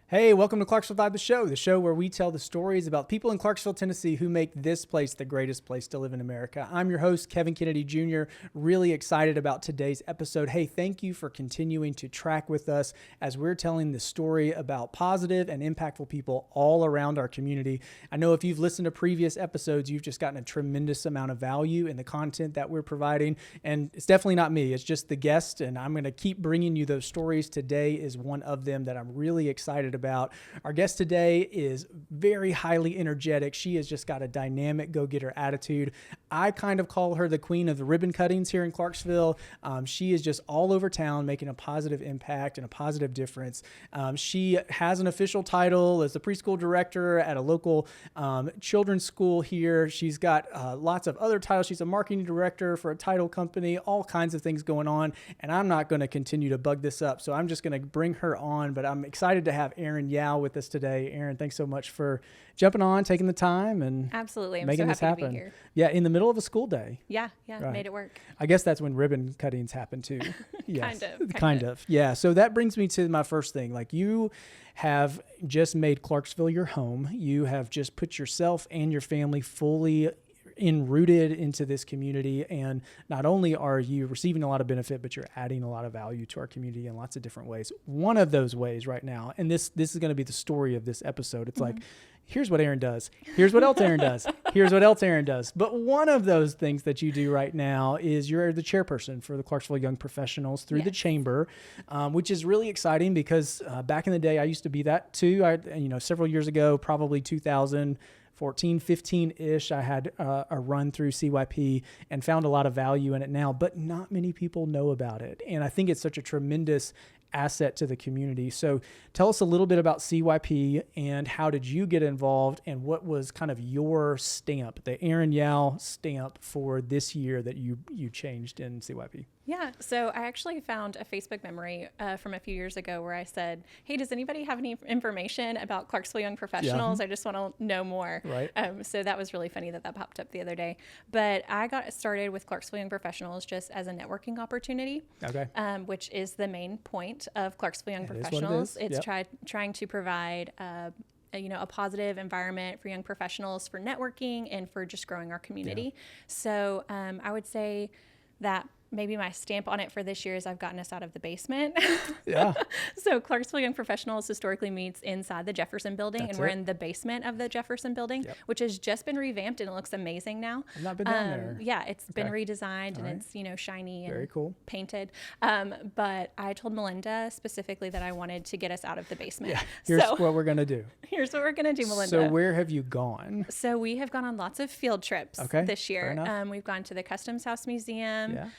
Hey, welcome to Clarksville Vibe the show where we tell the stories about people in Clarksville, Tennessee who make this place the greatest place to live in America. I'm your host, Kevin Kennedy Jr., really excited about today's episode. Hey, thank you for continuing to track with us as we're telling the story about positive and impactful people all around our community. I know if you've listened to previous episodes, you've just gotten a tremendous amount of value in the content that we're providing, and it's definitely not me, it's just the guest, and I'm going to keep bringing you those stories. Today is one of them that I'm really excited about. Our guest today is very highly energetic. She has just got a dynamic go-getter attitude. I kind of call her the queen of the ribbon cuttings here in Clarksville. She is just all over town making a positive impact and a positive difference. She has an official title as the preschool director at a local children's school here. She's got lots of other titles. She's a marketing director for a title company, all kinds of things going on. And I'm not going to continue to bug this up, so I'm just going to bring her on. But I'm excited to have Erin Yow with us today. Erin, thanks so much for jumping on, taking the time, and absolutely, I'm making so this happy happen. to be here. Yeah, in the middle of a school day. Yeah, right. Made it work. I guess that's when ribbon cuttings happen too. Yes. Kind of. Yeah. So that brings me to my first thing. Like, you have just made Clarksville your home. You have just put yourself and your family fully rooted into this community, and not only are you receiving a lot of benefit, but you're adding a lot of value to our community in lots of different ways. One of those ways right now, and this is going to be the story of this episode, it's like, here's what Erin does, here's what else Erin does, here's what else Erin does. But one of those things that you do right now is you're the chairperson for the Clarksville Young Professionals through the chamber, which is really exciting because back in the day, I used to be that too. Several years ago, probably 2014, 15-ish, I had a run through CYP and found a lot of value in it now, but not many people know about it. And I think it's such a tremendous asset to the community. So tell us a little bit about CYP and how did you get involved, and what was kind of your stamp, the Erin Yow stamp for this year that you changed in CYP? Yeah, so I actually found a Facebook memory from a few years ago where I said, hey, does anybody have any information about Clarksville Young Professionals? I just want to know more. Right. So that was really funny that popped up the other day. But I got started with Clarksville Young Professionals just as a networking opportunity, which is the main point of Clarksville Young Professionals. It's trying to provide a positive environment for young professionals for networking and for just growing our community. Yeah. So I would say that maybe my stamp on it for this year is I've gotten us out of the basement. Yeah. So Clarksville Young Professionals historically meets inside the Jefferson building, and we're in the basement of the Jefferson building, which has just been revamped and it looks amazing now. I've not been down there. Yeah, it's been redesigned and it's, shiny and very cool. Painted. But I told Melinda specifically that I wanted to get us out of the basement. Yeah. Here's what we're going to do. Here's what we're going to do, Melinda. So where have you gone? So we have gone on lots of field trips this year. We've gone to the Customs House Museum. Yeah.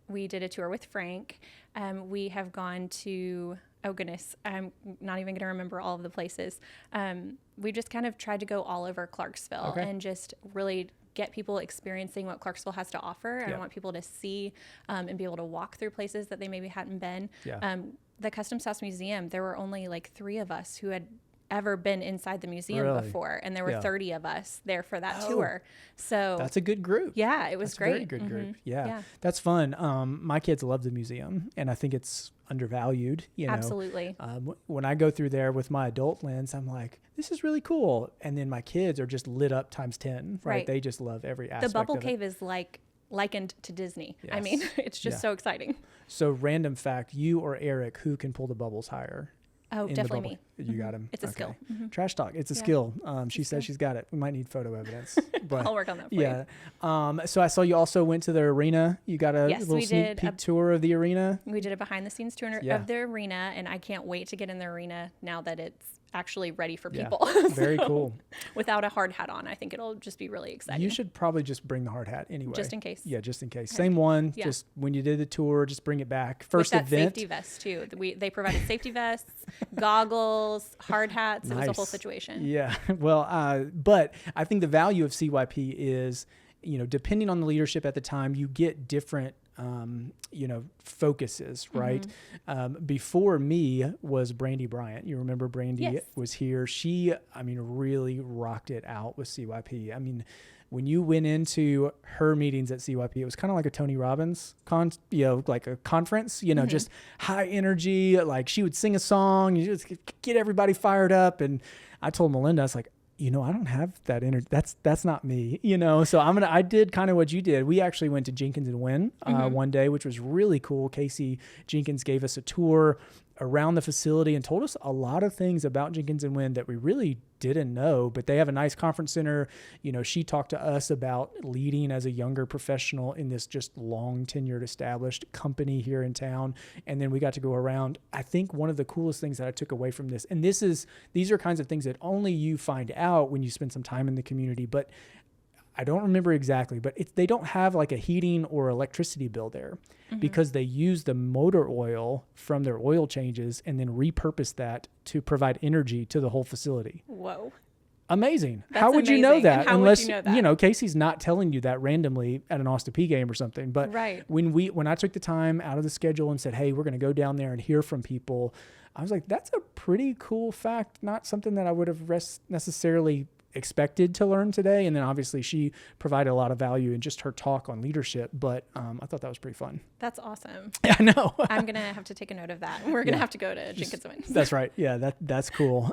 We did a tour with Frank. We have gone to, oh goodness, I'm not even going to remember all of the places. We just kind of tried to go all over Clarksville and just really get people experiencing what Clarksville has to offer. I want people to see and be able to walk through places that they maybe hadn't been. Yeah. The Customs House Museum, there were only like 3 of us who had ever been inside the museum before, and there were 30 of us there for that tour. So that's a good group. Yeah, it was great. A very good group. Yeah, that's fun. My kids love the museum, and I think it's undervalued. Absolutely. When I go through there with my adult lens, I'm like, this is really cool, and then my kids are just lit up times 10. Right? They just love every aspect. The Bubble Cave is likened to Disney. Yes. I mean, it's just so exciting. So, random fact: you or Eric, who can pull the bubbles higher? Oh, definitely me. You got him. It's a skill. Trash talk. It's a skill. She says she's got it. We might need photo evidence. But I'll work on that for you. So I saw you also went to the arena. You got a little sneak peek tour of the arena. We did a behind the scenes tour of the arena, and I can't wait to get in the arena now that it's actually ready for people. Very cool. Without a hard hat on, I think it'll just be really exciting. You should probably just bring the hard hat anyway. Just in case. Yeah, just in case. Same one. Yeah. Just when you did the tour, just bring it back. First event. With that safety vest too. They provided safety vests, goggles, hard hats. It was a whole situation. Yeah. Well, but I think the value of CYP is, depending on the leadership at the time, you get different focuses, right? Before me was Brandy Bryant. You remember Brandy was here. She, really rocked it out with CYP. when you went into her meetings at CYP, it was kind of like a Tony Robbins like a conference, just high energy. Like she would sing a song, you just get everybody fired up. And I told Melinda, I was like, I don't have that energy. That's not me, so I did kind of what you did. We actually went to Jenkins and Wynn one day, which was really cool. Casey Jenkins gave us a tour around the facility and told us a lot of things about Jenkins and Wynn that we really didn't know, but they have a nice conference center. She talked to us about leading as a younger professional in this just long tenured established company here in town. And then we got to go around. I think one of the coolest things that I took away from this, and these are kinds of things that only you find out when you spend some time in the community, but I don't remember exactly, but they don't have like a heating or electricity bill there because they use the motor oil from their oil changes and then repurpose that to provide energy to the whole facility. Whoa. Amazing. That's How would you know that? Unless, Casey's not telling you that randomly at an Austin Peay game or something. But when I took the time out of the schedule and said, hey, we're going to go down there and hear from people, I was like, that's a pretty cool fact. Not something that I would have necessarily expected to learn today. And then obviously she provided a lot of value in just her talk on leadership, but I thought that was pretty fun. That's awesome. Yeah, I know. I'm going to have to take a note of that. We're going to have to go to Jenkins and Wynn. That's right. Yeah, that's cool.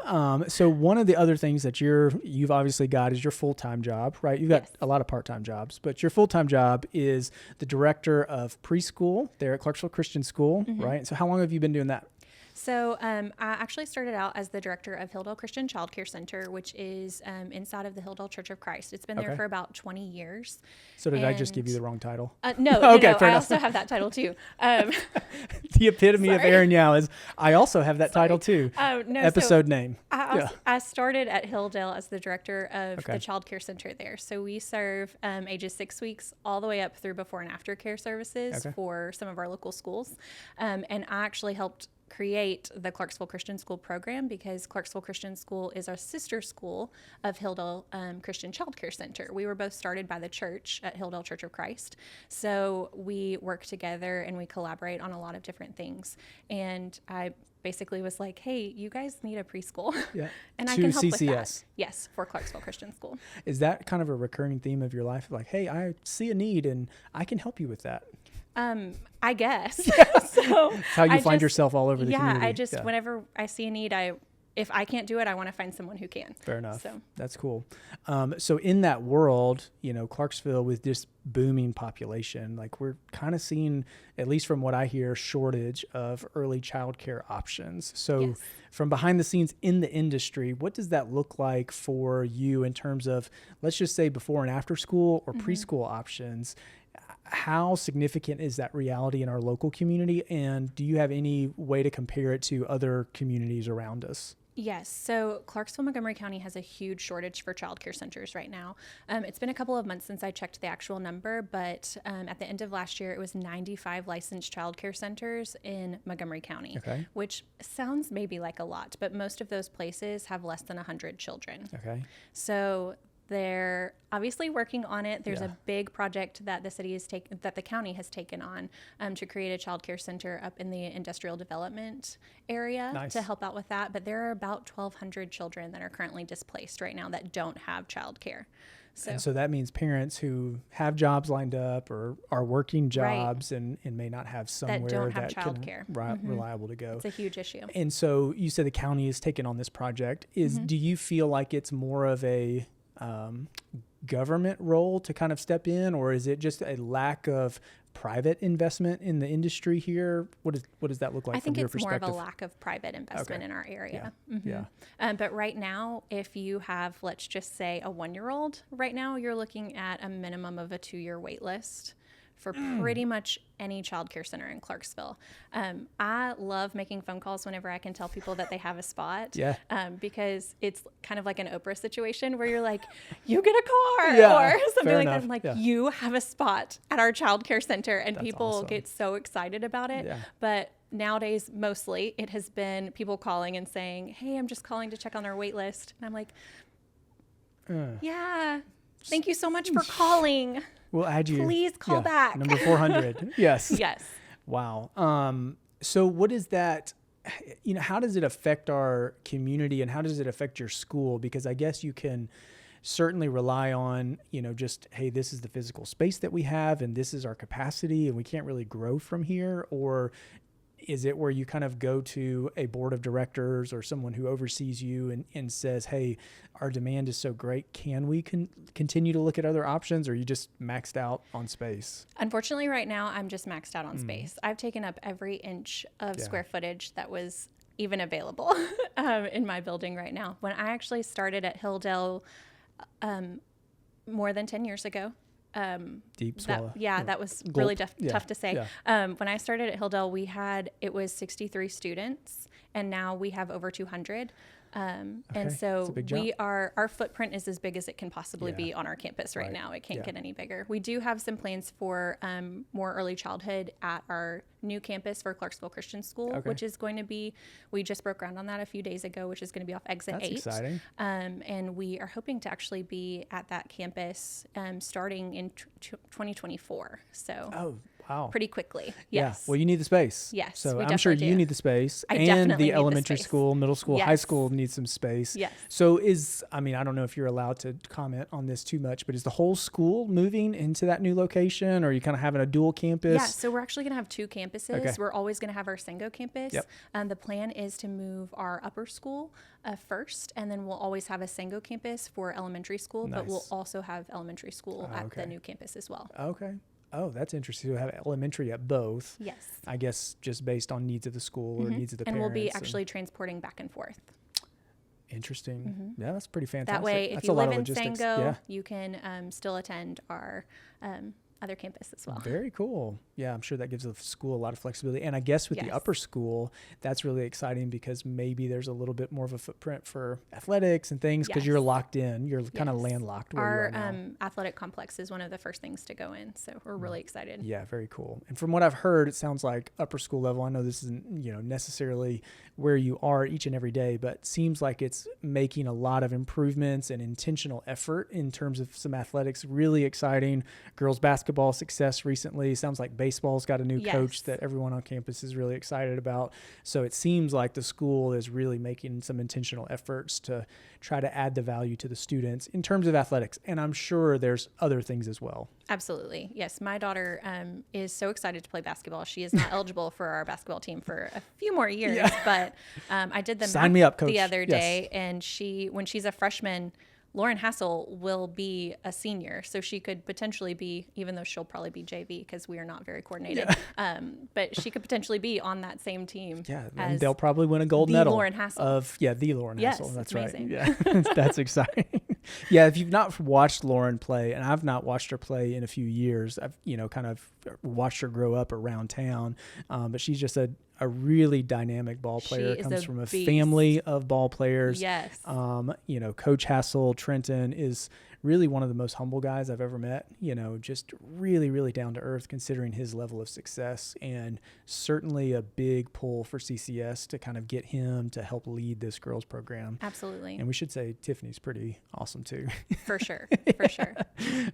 So one of the other things that you've obviously got is your full-time job, right? You've got a lot of part-time jobs, but your full-time job is the director of preschool there at Clarksville Christian School, right? So how long have you been doing that? So I actually started out as the director of Hilldale Christian Child Care Center, which is inside of the Hilldale Church of Christ. It's been there for about 20 years. So did I just give you the wrong title? No, okay, I also have that title too. The epitome of Erin Yow is I also have that title too. Episode name. I started at Hilldale as the director of the Child Care Center there. So we serve ages 6 weeks all the way up through before and after care services for some of our local schools. And I actually helped create the Clarksville Christian School program because Clarksville Christian School is our sister school of Hilldale Christian Child Care Center. We were both started by the church at Hilldale Church of Christ. So we work together and we collaborate on a lot of different things. And I basically was like, hey, you guys need a preschool. Yeah. And I can help with that. Yes, for Clarksville Christian School. Is that kind of a recurring theme of your life? Like, hey, I see a need and I can help you with that. I guess. So how you find yourself all over the community. Whenever I see a need, if I can't do it, I want to find someone who can. Fair enough. So that's cool. So in that world, Clarksville with this booming population, like we're kind of seeing, at least from what I hear, shortage of early childcare options. So from behind the scenes in the industry, what does that look like for you in terms of, let's just say before and after school or preschool options? How significant is that reality in our local community? And do you have any way to compare it to other communities around us? Yes. So Clarksville, Montgomery County has a huge shortage for child care centers right now. It's been a couple of months since I checked the actual number, but at the end of last year, it was 95 licensed child care centers in Montgomery County, which sounds maybe like a lot, but most of those places have less than 100 children. So they're obviously working on it. There's a big project that the county has taken on to create a child care center up in the industrial development area to help out with that. But there are about 1,200 children that are currently displaced right now that don't have child care. So that means parents who have jobs lined up or are working jobs and may not have somewhere that don't have childcare reliable to go. It's a huge issue. And so you said the county has taken on this project. Do you feel like it's more of a government role to kind of step in, or is it just a lack of private investment in the industry here? What does that look like from your perspective? I think it's more of a lack of private investment in our area. But right now, if you have, let's just say, a 1-year-old, right now you're looking at a minimum of a 2-year wait list for pretty much any child care center in Clarksville. I love making phone calls whenever I can tell people that they have a spot because it's kind of like an Oprah situation where you're like, you get a car or something like that. I'm like, you have a spot at our child care center, and that's people awesome. Get so excited about it. But nowadays, mostly it has been people calling and saying, hey, I'm just calling to check on our wait list. And I'm like, thank you so much for calling. We'll add you. Please call back. Number 400. Yes. Yes. Wow. So what is that, how does it affect our community and how does it affect your school? Because I guess you can certainly rely on, just, hey, this is the physical space that we have and this is our capacity and we can't really grow from here? Or is it where you kind of go to a board of directors or someone who oversees you and says, hey, our demand is so great, can we continue to look at other options, or are you just maxed out on space? Unfortunately, right now, I'm just maxed out on space. I've taken up every inch of square footage that was even available in my building right now. When I actually started at Hilldale more than 10 years ago, deep swallow. That was really tough to say. Yeah. When I started at Hilldale, it was 63 students, and now we have over 200. And so our footprint is as big as it can possibly be on our campus right now. It can't get any bigger. We do have some plans for more early childhood at our new campus for Clarksville Christian School, which is going to be, we just broke ground on that a few days ago, which is going to be off exit 8. That's exciting. And we are hoping to actually be at that campus starting in 2024. So wow. Pretty quickly. Yes. Yeah. Well, you need the space. Yes. So I'm sure you need the space. I and definitely the need elementary the space. school, middle school, high school needs some space. Yes. So I don't know if you're allowed to comment on this too much, but is the whole school moving into that new location, or are you kind of having a dual campus? Yeah. So we're actually going to have 2 campuses. Okay. We're always going to have our Sengo campus. Yep. The plan is to move our upper school first, and then we'll always have a Sengo campus for elementary school, but we'll also have elementary school at the new campus as well. Okay. Oh, that's interesting. So we have elementary at both. Yes. I guess just based on needs of the school or needs of the parents. And we'll be actually transporting back and forth. Interesting. Yeah, that's pretty fantastic. That way, if that's you a lot live of in logistics. Sengo, you can still attend our other campus as well. Very cool. Yeah, I'm sure that gives the school a lot of flexibility. And I guess with the upper school, that's really exciting because maybe there's a little bit more of a footprint for athletics and things because you're locked in. You're kind of landlocked where our you are now. athletic complex is one of the first things to go in. So we're really excited. Yeah, very cool. And from what I've heard, it sounds like upper school level. I know this isn't, necessarily where you are each and every day, but seems like it's making a lot of improvements and intentional effort in terms of some athletics. Really exciting. Girls basketball success recently. Sounds like baseball's got a new coach that everyone on campus is really excited about. So it seems like the school is really making some intentional efforts to try to add the value to the students in terms of athletics. And I'm sure there's other things as well. Absolutely. Yes. My daughter is so excited to play basketball. She is not eligible for our basketball team for a few more years, but I did the Sign me up, coach. The other day, and when she's a freshman, Lauren Hassel will be a senior, so she could potentially be, even though she'll probably be JV because we are not very coordinated, but she could potentially be on that same team. Yeah, and they'll probably win a gold medal. Lauren Hassel. The Lauren Hassel. That's amazing. Right. Yeah, that's exciting. Yeah, if you've not watched Lauren play, and I've not watched her play in a few years, I've kind of watched her grow up around town, but she's just a really dynamic ball player. Comes from a family of ball players. Yes. Coach Hassel, Trenton, is really one of the most humble guys I've ever met, just really, really down to earth considering his level of success, and certainly a big pull for CCS to kind of get him to help lead this girls program. Absolutely. And we should say Tiffany's pretty awesome too. For sure. For sure.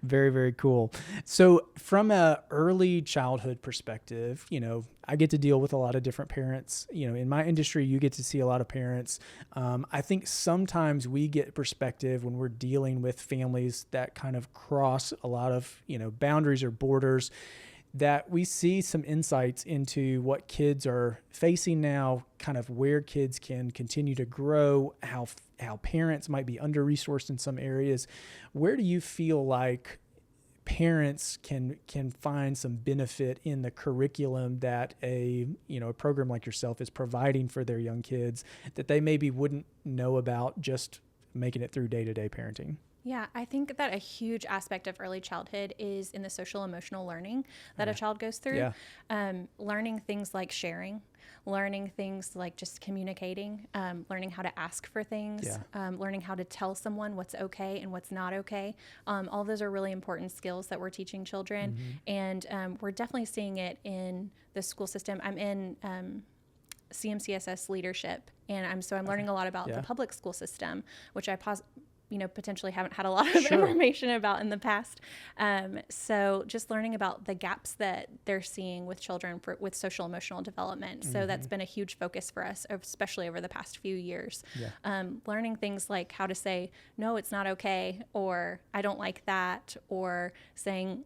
Very, very cool. So from a early childhood perspective, I get to deal with a lot of different parents. In my industry, you get to see a lot of parents. I think sometimes we get perspective when we're dealing with families that kind of cross a lot of, boundaries or borders, that we see some insights into what kids are facing now, kind of where kids can continue to grow, how parents might be under-resourced in some areas. Where do you feel like parents can find some benefit in the curriculum that a program like yourself is providing for their young kids that they maybe wouldn't know about just making it through day-to-day parenting? Yeah, I think that a huge aspect of early childhood is in the social emotional learning that a child goes through. Yeah. Learning things like sharing, learning things like just communicating, learning how to ask for things, learning how to tell someone what's okay and what's not okay. All those are really important skills that we're teaching children. Mm-hmm. And we're definitely seeing it in the school system. I'm in CMCSS leadership, and I'm learning a lot about the public school system, which I potentially haven't had a lot of information about in the past. So just learning about the gaps that they're seeing with children with social emotional development. So that's been a huge focus for us, especially over the past few years. Learning things like how to say, no, it's not okay, or I don't like that, or saying,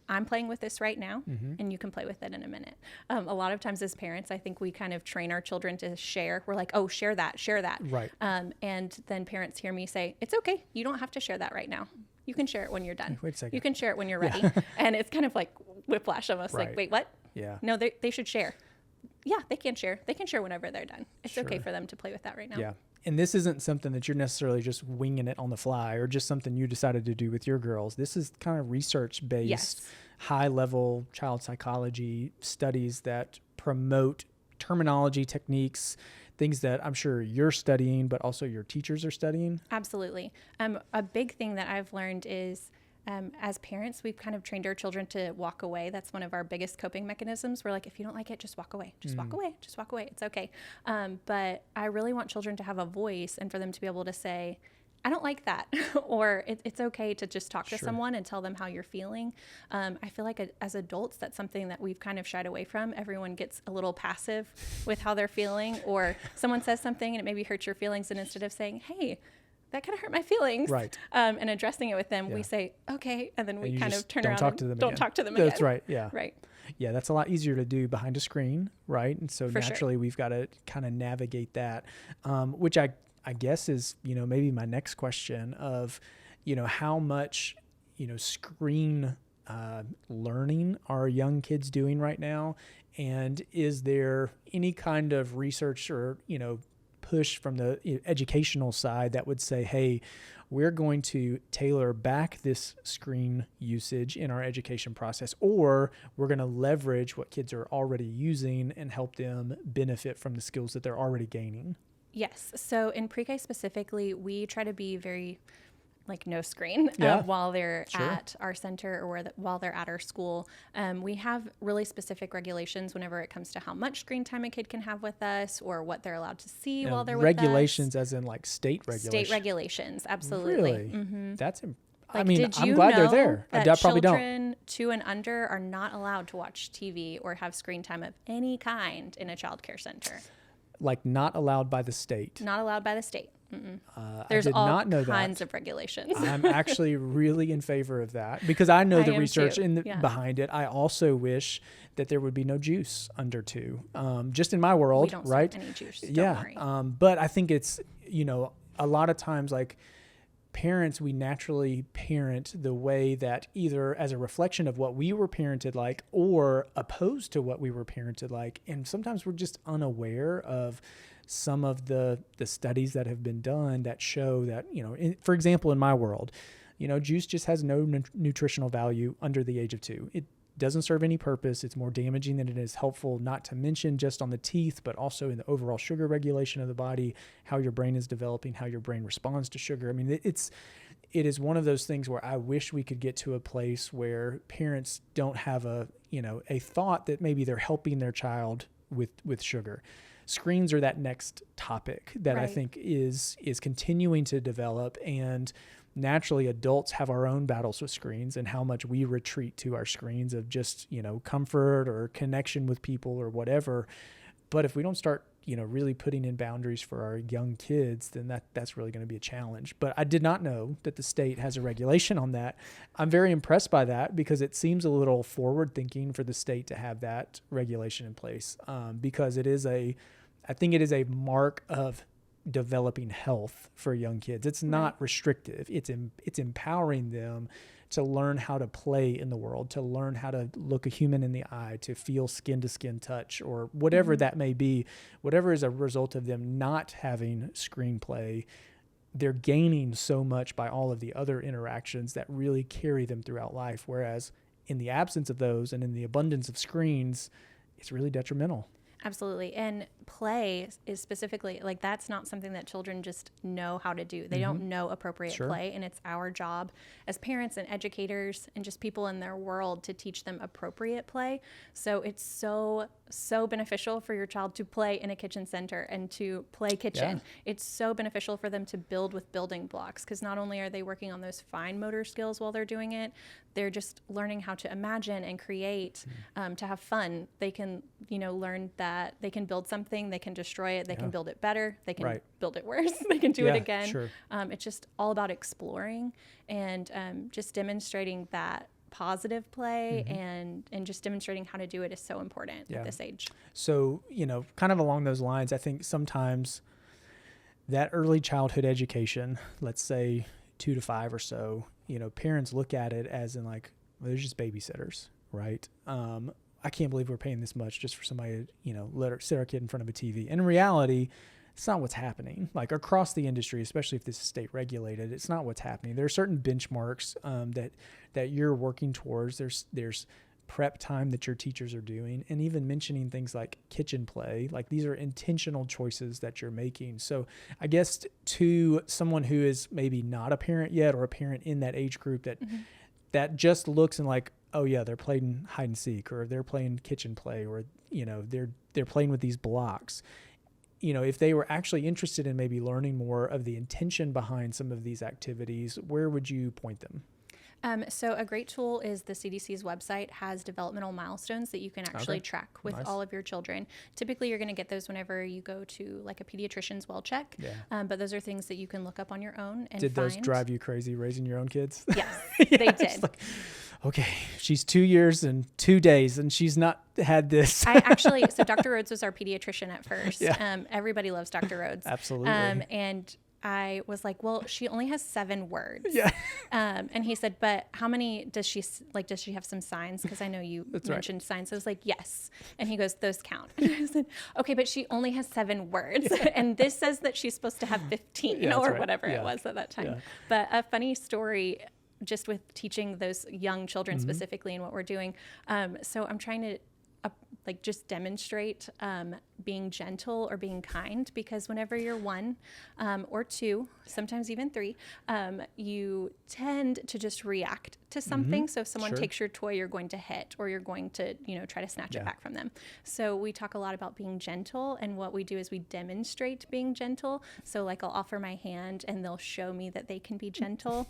I'm playing with this right now, and you can play with it in a minute. A lot of times as parents, I think we kind of train our children to share. We're like, oh, share that. Right. And then parents hear me say, it's okay. You don't have to share that right now. You can share it when you're done. Wait a second. You can share it when you're ready. And it's kind of like whiplash almost, like, wait, what? Yeah. No, they should share. Yeah, they can share. They can share whenever they're done. It's okay for them to play with that right now. Yeah. And this isn't something that you're necessarily just winging it on the fly or just something you decided to do with your girls. This is kind of research-based, high-level child psychology studies that promote terminology, techniques, things that I'm sure you're studying, but also your teachers are studying. Absolutely. A big thing that I've learned is as parents, we've kind of trained our children to walk away. That's one of our biggest coping mechanisms. We're like, if you don't like it, just walk away. Just walk away. Just walk away. It's okay. But I really want children to have a voice and for them to be able to say, I don't like that. Or it's okay to just talk to someone and tell them how you're feeling. I feel like as adults, that's something that we've kind of shied away from. Everyone gets a little passive with how they're feeling, or someone says something and it maybe hurts your feelings. And instead of saying, hey, that kind of hurt my feelings. Right. And addressing it with them, we say, okay. And then we kind of turn around and don't talk to them again. again. That's right. Yeah. Right. Yeah. That's a lot easier to do behind a screen. Right. And so naturally we've got to kind of navigate that, which I guess is, maybe my next question of, how much, screen learning are young kids doing right now? And is there any kind of research or, push from the educational side that would say, hey, we're going to tailor back this screen usage in our education process, or we're going to leverage what kids are already using and help them benefit from the skills that they're already gaining? Yes. So in pre-K specifically, we try to be very no screen while they're at our center or while they're at our school. We have really specific regulations whenever it comes to how much screen time a kid can have with us or what they're allowed to see while they're with us. Regulations as in state regulations? State regulations, absolutely. Really? Mm-hmm. That's I'm glad they're there. I probably don't. Children 2 and under are not allowed to watch TV or have screen time of any kind in a child care center. Not allowed by the state? Not allowed by the state. There's all kinds of regulations. I'm actually really in favor of that because I know the research behind it. I also wish that there would be no juice under 2. Just in my world, we don't right? serve any juice. Don't worry. But I think it's a lot of times parents, we naturally parent the way that either as a reflection of what we were parented like or opposed to what we were parented like, and sometimes we're just unaware of some of the studies that have been done that show that, for example, in my world, juice just has no nutritional value under the age of 2. It doesn't serve any purpose. It's more damaging than it is helpful, not to mention just on the teeth, but also in the overall sugar regulation of the body, how your brain is developing, how your brain responds to sugar. I mean, it is one of those things where I wish we could get to a place where parents don't have a thought that maybe they're helping their child with sugar. Screens are that next topic that I think is continuing to develop, and naturally adults have our own battles with screens and how much we retreat to our screens of just, comfort or connection with people or whatever. But if we don't start, really putting in boundaries for our young kids, then that's really going to be a challenge. But I did not know that the state has a regulation on that. I'm very impressed by that because it seems a little forward thinking for the state to have that regulation in place, because I think it is a mark of developing health for young kids. It's not restrictive. It's empowering them to learn how to play in the world, to learn how to look a human in the eye, to feel skin to skin touch, or whatever that may be, whatever is a result of them not having screenplay. They're gaining so much by all of the other interactions that really carry them throughout life. Whereas in the absence of those and in the abundance of screens, it's really detrimental. Absolutely. And play is specifically, like, that's not something that children just know how to do. They don't know appropriate play. And it's our job as parents and educators and just people in their world to teach them appropriate play. So it's so beneficial for your child to play in a kitchen center and to play kitchen. It's so beneficial for them to build with building blocks, because not only are they working on those fine motor skills while they're doing it, they're just learning how to imagine and create, to have fun. They can, learn that they can build something, they can destroy it, they can build it better, they can build it worse, they can do it again. Sure. It's just all about exploring and just demonstrating that positive play and just demonstrating how to do it is so important at this age. So, kind of along those lines, I think sometimes that early childhood education, let's say 2 to 5 or so, parents look at it as in like, well, they're just babysitters, right? I can't believe we're paying this much just for somebody to, let sit our kid in front of a TV. And in reality, it's not what's happening. Like across the industry, especially if this is state regulated, it's not what's happening. There are certain benchmarks that you're working towards. There's prep time that your teachers are doing, and even mentioning things like kitchen play. Like these are intentional choices that you're making. So I guess to someone who is maybe not a parent yet, or a parent in that age group that just looks and like, oh yeah, they're playing hide and seek, or they're playing kitchen play, or they're playing with these blocks. If they were actually interested in maybe learning more of the intention behind some of these activities, where would you point them? So a great tool is the CDC's website has developmental milestones that you can actually track with all of your children. Typically, you're going to get those whenever you go to like a pediatrician's well check. Yeah. But those are things that you can look up on your own and Did those drive you crazy raising your own kids? Yes, they did. Like, okay, she's 2 years and 2 days and she's not had this. So Dr. Rhodes was our pediatrician at first. Yeah. Everybody loves Dr. Rhodes. Absolutely. And I was like, well, she only has 7 words. Yeah. And he said, but how many does she have some signs? Because I know you mentioned signs. I was like, yes. And he goes, those count. And I said, okay, but she only has 7 words. Yeah. And this says that she's supposed to have 15 or whatever it was at that time. Yeah. But a funny story just with teaching those young children specifically in what we're doing. So I'm trying to just demonstrate being gentle or being kind, because whenever you're 1 or 2, sometimes even 3, you tend to just react to something. So if someone takes your toy, you're going to hit, or you're going to, try to snatch it back from them. So we talk a lot about being gentle, and what we do is we demonstrate being gentle. So like I'll offer my hand and they'll show me that they can be gentle.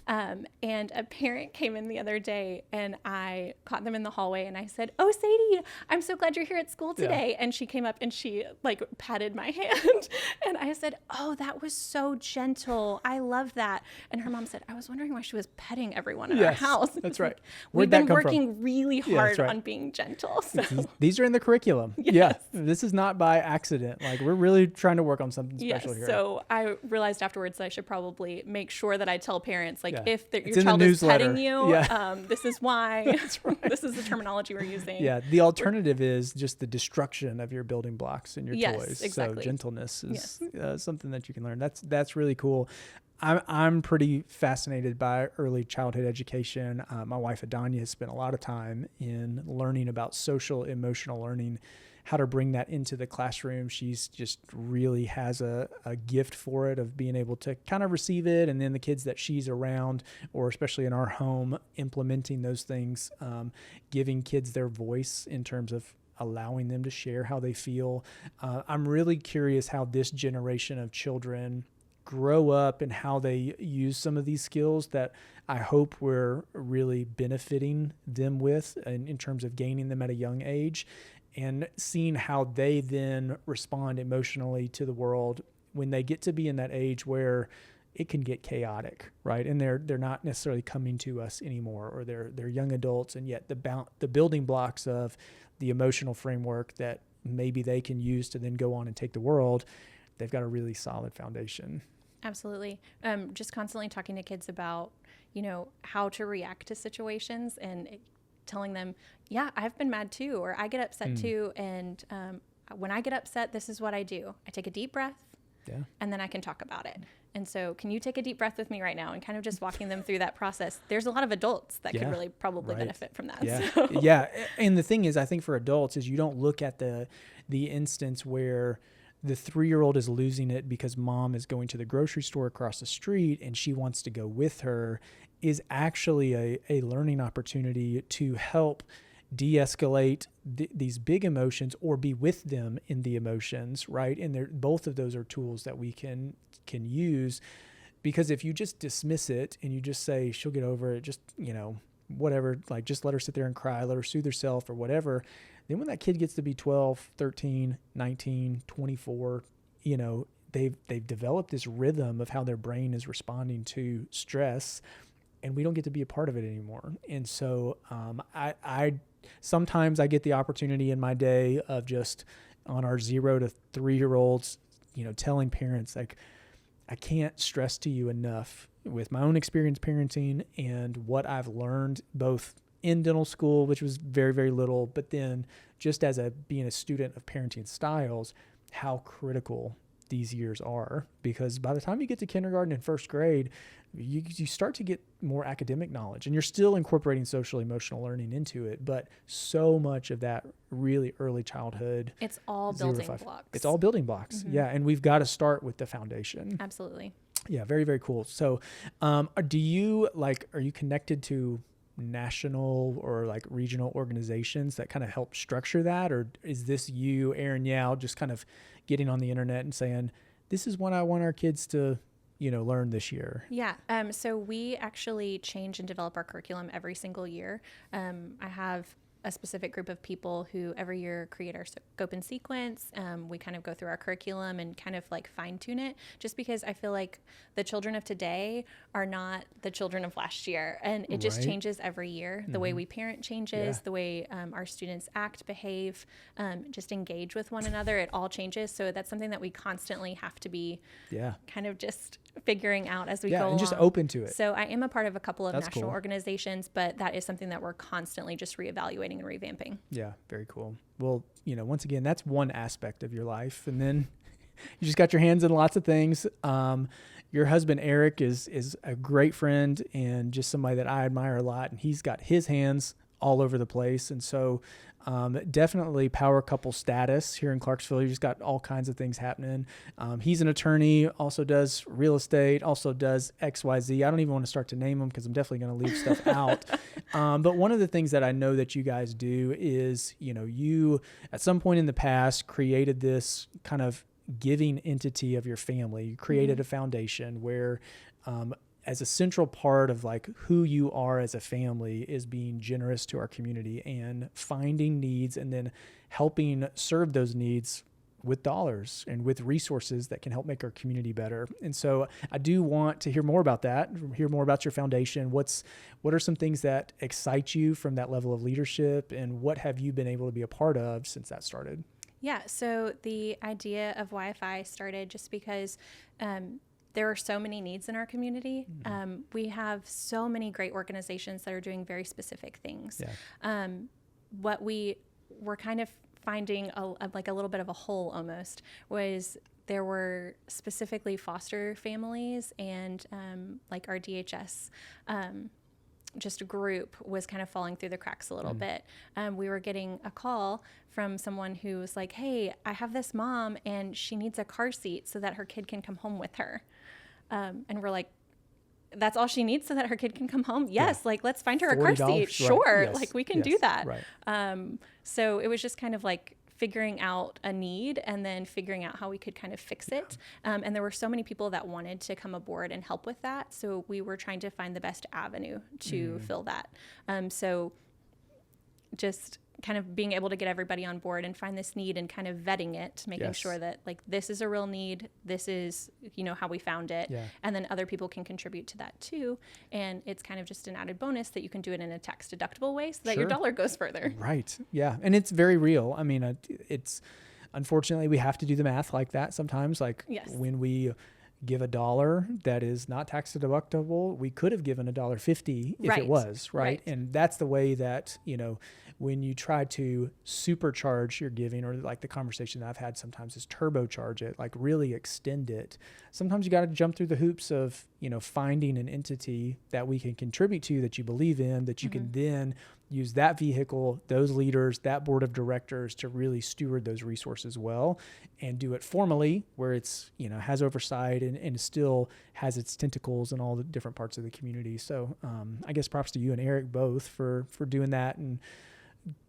And a parent came in the other day and I caught them in the hallway and I said, "Oh, Sadie, I'm so glad you're here at school today." Yeah. And she came up and she patted my hand and I said, "Oh, that was so gentle. I love that." And her mom said, "I was wondering why she was petting everyone in our house." That's right. We've been working really hard on being gentle. So. These are in the curriculum. Yes. Yeah. This is not by accident. We're really trying to work on something special here. So I realized afterwards that I should probably make sure that I tell parents, if your child is petting you, this is why. That's right. This is the terminology we're using. Yeah. The alternative is just the destruction of your building blocks and your toys. Exactly. So gentleness is something that you can learn. That's really cool. I'm pretty fascinated by early childhood education. My wife Adanya has spent a lot of time in learning about social emotional learning, how to bring that into the classroom. She's just really has a gift for it, of being able to kind of receive it, and then the kids that she's around, or especially in our home, implementing those things, giving kids their voice in terms of allowing them to share how they feel. I'm really curious how this generation of children grow up and how they use some of these skills that I hope we're really benefiting them with in terms of gaining them at a young age, and seeing how they then respond emotionally to the world when they get to be in that age where it can get chaotic, right? And they're not necessarily coming to us anymore, or they're young adults, and yet the building blocks of the emotional framework that maybe they can use to then go on and take the world, they've got a really solid foundation. Absolutely. Just constantly talking to kids about, how to react to situations, and telling them, yeah, I've been mad too, or I get upset too. And when I get upset, this is what I do. I take a deep breath. and then I can talk about it. And so can you take a deep breath with me right now, and kind of just walking them through that process. There's a lot of adults that could really probably benefit from that. Yeah. So. Yeah. And the thing is, I think for adults is you don't look at the instance where the 3-year-old is losing it because mom is going to the grocery store across the street and she wants to go with her, is actually a learning opportunity to help de-escalate these big emotions or be with them in the emotions, right? And both of those are tools that we can use, because if you just dismiss it and you just say she'll get over it, just, whatever, like just let her sit there and cry, let her soothe herself or whatever, then when that kid gets to be 12, 13, 19, 24, they've developed this rhythm of how their brain is responding to stress, and we don't get to be a part of it anymore. And so I sometimes I get the opportunity in my day of just on our 0 to 3-year-olds, telling parents, like, I can't stress to you enough with my own experience parenting and what I've learned both in dental school, which was very, very little, but then just as being a student of parenting styles, how critical these years are. Because by the time you get to kindergarten and first grade, you start to get more academic knowledge, and you're still incorporating social emotional learning into it, but so much of that really early childhood, it's all building blocks. It's all building blocks. Mm-hmm. Yeah. And we've got to start with the foundation. Absolutely. Yeah. Very, very cool. So, are you connected to national or like regional organizations that kind of help structure that? Or is this you, Erin Yow, just kind of getting on the internet and saying, this is what I want our kids to, learn this year? Yeah. So we actually change and develop our curriculum every single year. I have a specific group of people who every year create our scope and sequence. We kind of go through our curriculum and kind of like fine tune it, just because I feel like the children of today are not the children of last year. And it just changes every year. The way we parent changes, the way our students act, behave, just engage with one another, it all changes. So that's something that we constantly have to be kind of just figuring out as we go along. And just open to it. So I am a part of a couple of national organizations, but that is something that we're constantly just reevaluating and revamping. Yeah, very cool. Well, once again, that's one aspect of your life. And then you just got your hands in lots of things. Your husband, Eric, is a great friend and just somebody that I admire a lot. And he's got his hands all over the place. And so definitely power couple status here in Clarksville. You just got all kinds of things happening. He's an attorney, also does real estate, also does XYZ. I don't even want to start to name them because I'm definitely going to leave stuff out. But one of the things that I know that you guys do is, you at some point in the past created this kind of giving entity of your family. You created a foundation where as a central part of like who you are as a family is being generous to our community and finding needs and then helping serve those needs with dollars and with resources that can help make our community better. And so I do want to hear more about that, hear more about your foundation. What are some things that excite you from that level of leadership, and what have you been able to be a part of since that started? Yeah, so the idea of YFI started just because there are so many needs in our community. We have so many great organizations that are doing very specific things. What we were kind of finding like a little bit of a hole almost was there were specifically foster families and like our DHS just a group was kind of falling through the cracks a little bit. We were getting a call from someone who was like, hey, I have this mom and she needs a car seat so that her kid can come home with her. And we're like, that's all she needs so that her kid can come home? Yes. Like, let's find her a car seat. Right. Sure. Yes. Like we can do that. Right. So it was just kind of like figuring out a need and then figuring out how we could kind of fix it. And there were so many people that wanted to come aboard and help with that. So we were trying to find the best avenue to fill that. So just kind of being able to get everybody on board and find this need and kind of vetting it, making sure that like this is a real need, this is, how we found it, and then other people can contribute to that too. And it's kind of just an added bonus that you can do it in a tax deductible way so that your dollar goes further. Right. Yeah. And it's very real. I mean, it's unfortunately we have to do the math like that sometimes, like when we give $1 that is not tax deductible. We could have given $1.50 if it was, right? And that's the way that, when you try to supercharge your giving, or like the conversation that I've had sometimes is turbocharge it, like really extend it. Sometimes you got to jump through the hoops of, finding an entity that we can contribute to, that you believe in, that you can then use that vehicle, those leaders, that board of directors to really steward those resources well and do it formally, where it's, has oversight and still has its tentacles in all the different parts of the community. So I guess props to you and Eric both for doing that, and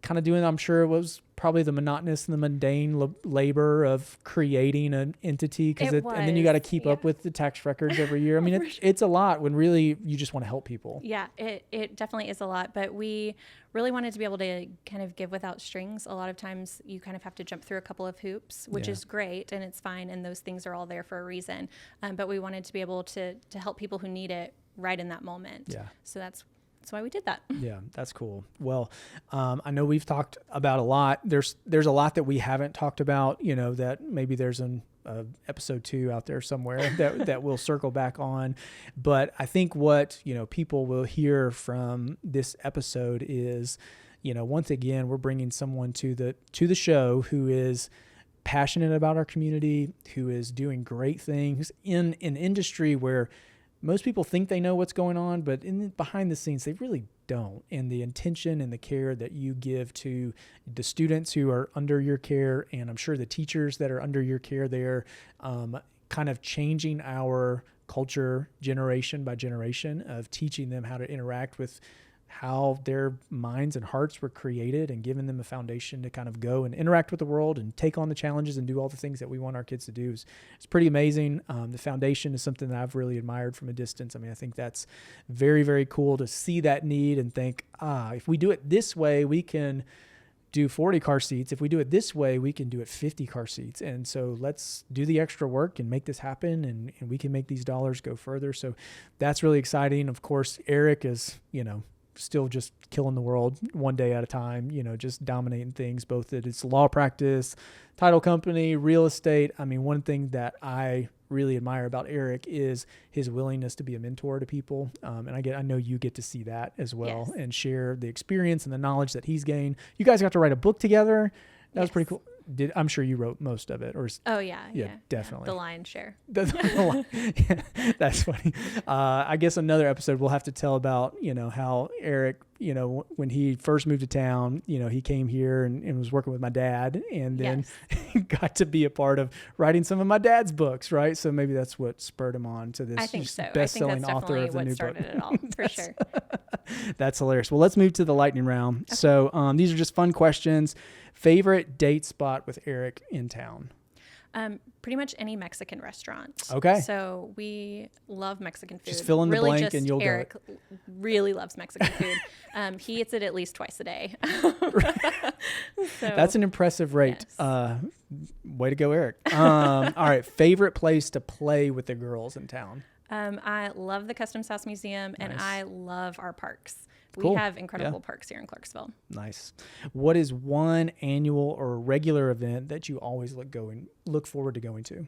kind of doing, I'm sure it was probably the monotonous and the mundane labor of creating an entity, and then you got to keep up with the tax records every year. I mean, it's a lot when really you just want to help people. Yeah, it definitely is a lot, but we really wanted to be able to kind of give without strings. A lot of times you kind of have to jump through a couple of hoops, which is great, and it's fine, and those things are all there for a reason. But we wanted to be able to help people who need it right in that moment. Yeah. So that's why we did that. Yeah, that's cool. Well, I know we've talked about a lot. There's a lot that we haven't talked about, that maybe there's an episode 2 out there somewhere that we'll circle back on. But I think what, people will hear from this episode is, once again, we're bringing someone to the show who is passionate about our community, who is doing great things in an industry where most people think they know what's going on, but behind the scenes, they really don't. And the intention and the care that you give to the students who are under your care, and I'm sure the teachers that are under your care there, kind of changing our culture generation by generation of teaching them how to interact with how their minds and hearts were created, and giving them a foundation to kind of go and interact with the world and take on the challenges and do all the things that we want our kids to do. It's pretty amazing. The foundation is something that I've really admired from a distance. I mean, I think that's very, very cool to see that need and think, if we do it this way, we can do 40 car seats. If we do it this way, we can do it 50 car seats. And so let's do the extra work and make this happen, and we can make these dollars go further. So that's really exciting. Of course, Eric is, still just killing the world one day at a time, just dominating things, both at its law practice, title company, real estate. I mean, one thing that I really admire about Eric is his willingness to be a mentor to people. And I know you get to see that as well, and share the experience and the knowledge that he's gained. You guys got to write a book together. That was pretty cool. I'm sure you wrote most of it, or definitely the lion's share. That's funny. I guess another episode we'll have to tell about how Eric, when he first moved to town, he came here and was working with my dad, and then got to be a part of writing some of my dad's books, right? So maybe that's what spurred him on to this. I think so. Best-selling author of the new book. Started it all, for sure. That's hilarious. Well, let's move to the lightning round. Okay. So these are just fun questions. Favorite date spot with Eric in town? Pretty much any Mexican restaurant. Okay. So we love Mexican food. Just fill in the blank and you'll go. Eric really loves Mexican food. He eats it at least twice a day. That's an impressive rate. Yes. Way to go, Eric. All right. Favorite place to play with the girls in town? I love the Customs House Museum, and I love our parks. Cool. We have incredible parks here in Clarksville. Nice. What is one annual or regular event that you always look forward to going to?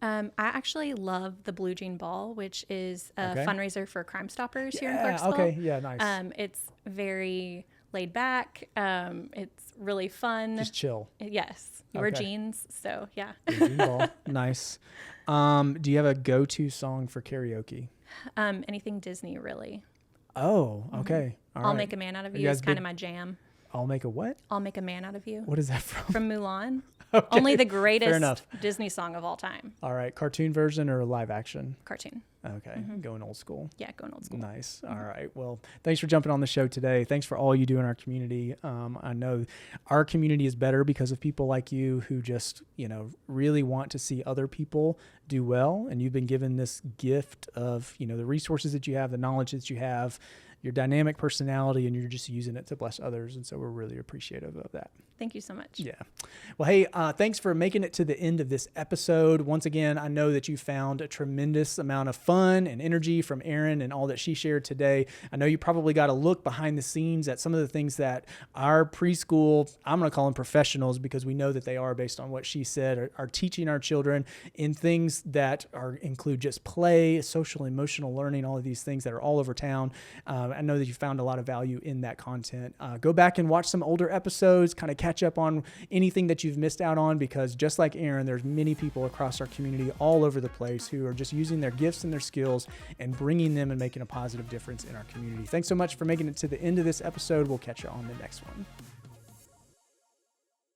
I actually love the Blue Jean Ball, which is a fundraiser for Crime Stoppers here in Clarksville. Okay. Yeah. Nice. It's very laid back. It's really fun. Just chill. Yes. You wear jeans. So yeah. Blue Jean Ball. Nice. Do you have a go-to song for karaoke? Anything Disney, really. Oh, okay. I'll Make a Man Out of You is kind of my jam. I'll Make a what? I'll Make a Man Out of You. What is that from? From Mulan. Okay. Only the greatest Disney song of all time. All right. Cartoon version or live action? Cartoon. Okay. Going old school. Yeah, going old school. Nice. All right. Well, thanks for jumping on the show today. Thanks for all you do in our community. I know our community is better because of people like you who just, really want to see other people do well. And you've been given this gift of, the resources that you have, the knowledge that you have, your dynamic personality, and you're just using it to bless others. And so we're really appreciative of that. thank you so much. Yeah. Well, hey, thanks for making it to the end of this episode. Once again, I know that you found a tremendous amount of fun and energy from Erin and all that she shared today. I know you probably got a look behind the scenes at some of the things that our preschool, I'm going to call them professionals because we know that they are based on what she said, are teaching our children in things that include just play, social, emotional learning, all of these things that are all over town. I know that you found a lot of value in that content. Go back and watch some older episodes, kind of catch up on anything that you've missed out on, because just like Erin, there's many people across our community all over the place who are just using their gifts and their skills and bringing them and making a positive difference in our community. Thanks so much for making it to the end of this episode. We'll catch you on the next one.